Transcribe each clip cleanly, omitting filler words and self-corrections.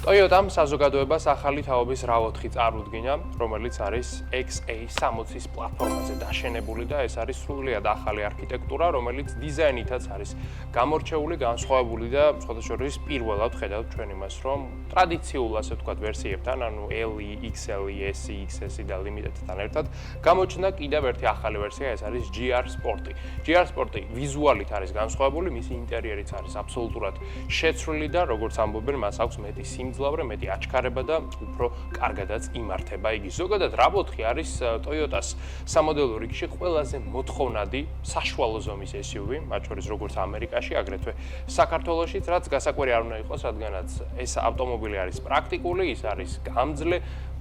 Toyota-მ საზოგადოებას ახალი თაობის RAV4 წარუდგინა, რომელიც არის XA60-ის პლატფორმაზე დაშენებული და ეს არის სრულიად ახალი არქიტექტურა, რომელიც დიზაინითაც არის გამორჩეული, განსხვავებული და სხვადასხვა პირველად ხედავთ ჩვენ იმას, რომ ტრადიციულ ასე ვთქვათ ვერსიებთან, ანუ LE, XLE, SE, XS და Limited-თან ერთად გამოჩნდა კიდევ ერთი ახალი ვერსია, ეს არის GR Sport-ი. GR Sport-ი ვიზუალით არის განსხვავებული, მისი ინტერიერიც არის აბსოლუტურად შეცვლილი და როგორც ამბობენ, მას აქვს მეტი სიმძლავრე, მეტი აჩქარება და უფრო კარგადაც იმართება იგი. ზოგადად RAV4 არის Toyota-ს სამოდელო რიგში ყველაზე მოთხოვნადი საშუალო ზომის SUV, მათ შორის როგორც ამერიკაში, აგრეთვე საქართველოშიც, რაც გასაკვირი არ უნდა იყოს, რადგანაც ეს ავტომობილი არის პრაქტიკული, ის არის გამძლე,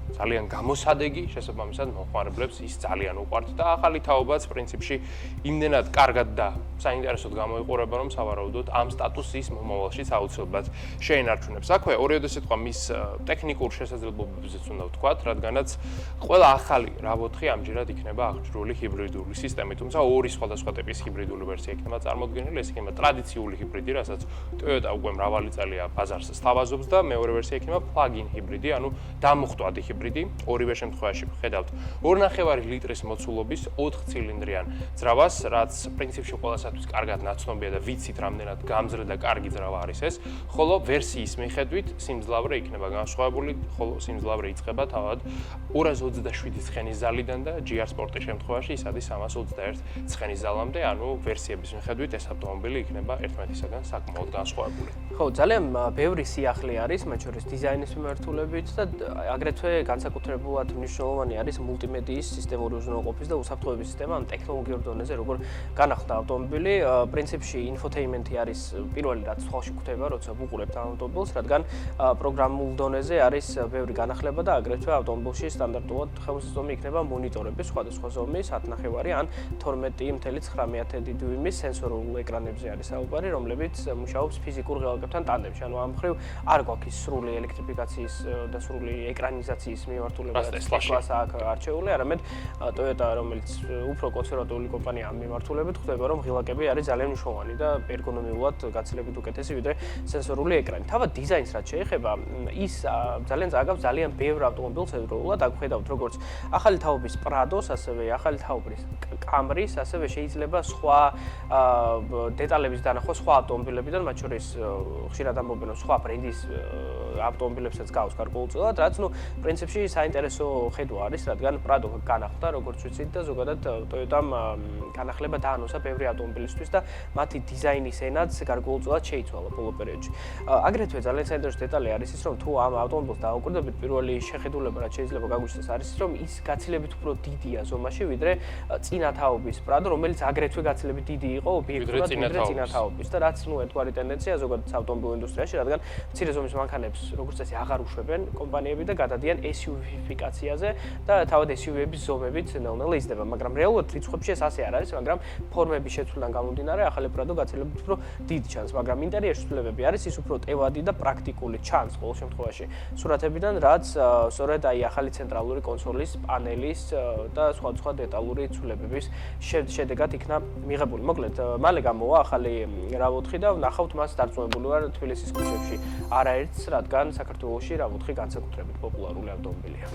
ძალიან გამოსადეგი, შესაბამისად მოხმარებლებს ის ძალიან უყვართ და ახალი თაობაც პრინციპში იმდენად კარგად და საინტერესოდ გამოიყურება, რომ სავარაუდოდ ამ სტატუსის მომავალშიც აუცილებლად შეინარჩუნებს. აქვე ორიოდე სიტყვა მის ტექნიკურ შესაძლებლობებზეც უნდა ვთქვათ, რადგანაც ყველა ახალი RAV4 ამჯერად იქნება აღჭურვილი ჰიბრიდული სისტემით, თუმცა ორი სხვადასხვა ტიპის ჰიბრიდული ვერსია იქნება წარმოდგენილი, ეს იქნება ტრადიციული ჰიბრიდი, რასაც Toyota უკვე მრავალი წელია ბაზარს სთავაზობს და მეორე ვერსია იქნება plug-in ჰიბრიდი, ანუ დამუხტვადი ჰიბრიდი, ორივე შემთხვევაში ვხედავთ 2.5 ლიტრის მოცულობის 4 ცილინდრიან ძრავას, რაც პრინციპში ყველასათვის კარგად ნაცნობია და ვიცით რამდენად გამძლე და კარგი ძრავა არის ეს, ხოლო ვერსიის მიხედვით სიმძლავრე იქნება განსხვავებული, ხოლო სიმძლავრე იწყება თავად 227 ცხენის ზალიდან და GR Sport-ის შემთხვევაში ის არის 321 ცხენის ზალამდე, ანუ ვერსიების მიხედვით ეს ავტომობილი იქნება ერთმანეთისაგან საკმაოდ განსხვავებული. ხო, ძალიან ბევრი სიახლე არის, მათ შორის დიზაინის მიმართულებით და აგრეთვე განსაკუთრებულად მნიშვნელოვანი არის მულტიმედიის სისტემური უზრუნველყოფის და უსაფრთხოების სისტემა ამ ტექნოლოგიურ დონეზე, როგორ განახლდა ავტომობილი. პრინციპში ინფოთეინმენტი არის პირველი, რაც ხალხში გვხვდება, როცა ვუყურებთ ავტომობილს, რადგან პროგრამულ დონეზე არის ბევრი განახლება და აგრეთვე ავტომობილში სტანდარტულად ხელმისაწვდომი იქნება მონიტორები სხვადასხვა ზომის 10.5 ან 12.9 დიუიმის სენსორულ ეკრანებზე არის საუბარი, რომლებიც მუშაობს ფიზიკურ ღილაკებთან ტანდემში. ანუ ამ მხრივ არ გვაქვს სრული ელექტრიფიკაციის და სრული ეკრანიზაციის მიმართულება Tesla-ს აქვს არჩეული, არამედ Toyota, რომელიც უფრო კონსერვატიული კომპანია ამ მიმართულებით, ხვდება, რომ ღილაკები არის ძალიან მნიშვნელოვანი და ერგონომიულად გაცილებით უკეთესი ვიდრე სენსორული ეკრანი. თავად დიზაინს რაც შეეხება, ის ძალიან წააგავს ძალიან ბევრ ავტომობილს ერთდროულად. აქ ხედავთ როგორც ახალი თაობის Prado-ს, ასევე ახალი თაობის Camry-ს, ასევე შეიძლება სხვა დეტალების დანახვა სხვა ავტომობილებიდან, მათ შორის ხშირად ამბობენ, რომ სხვა ბრენდის ავტომობილებსაც გავს გარკვეულწილად, რაც პრინციპში საინტერესო ხედვა არის, რადგან Prado განახლდა, როგორც ვიცით და ზოგადად Toyota-მ განახლება დაანონსა ბევრი ავტომობილისთვის და მათი დიზაინის ენაც გარკვეულწილად შეიცვალა ბოლო პერიოდში. აგრეთვე ძალიან საინტერესო დეტალი არის ის, რომ თუ ამ ავტომობილს დააუკვირდებით, პირველი შეხედულება რაც შეიძლება გაგვიჩნდეს არის ის, რომ ის გაცილებით უფრო დიდია ზომაში, ვიდრე წინა თაობის Prado, რომელიც აგრეთვე გაცილებით დიდი იყო ობიექტურად ვიდრე წინა თაობის და რაც ერთგვარი ტენდენცია ზოგადად ავტომობილ ინდუსტრიაში, რადგან მცირე ზომის მანქანებს როგორც წესი აღარ უშვებენ კომპანიები და გადადიან SUV-ფიკაციაზე და თავად SUV-ების ზომებით ნელ-ნელა იზრდება, მაგრამ რეალურად რიცხვებში ეს ასე არ არის, მაგრამ ფორმების შეცვლიდან გამომდინარე, ახალი Prado გაცილებით უფრო დიდი ჩანს, მაგრამ ინტერიერში ცვლილებები არის, ის უფრო ტევადი და პრაქტიკული ჩანს ყოველ შემთხვევაში სურათებიდან, რაც სწორედ აი ახალი ცენტრალური კონსოლის პანელის და სხვადასხვა დეტალური ცვლილებების შედეგად იქნა მიღებული. მოკლედ, მალე გამოვა ახალი RAV4 და ვნახავთ მას დარწმუნებული ვარ თბილისის ქუჩებში არაერთს, რადგან საქართველოში RAV4 განსაკუთრებით პოპულარული ავტომობილია.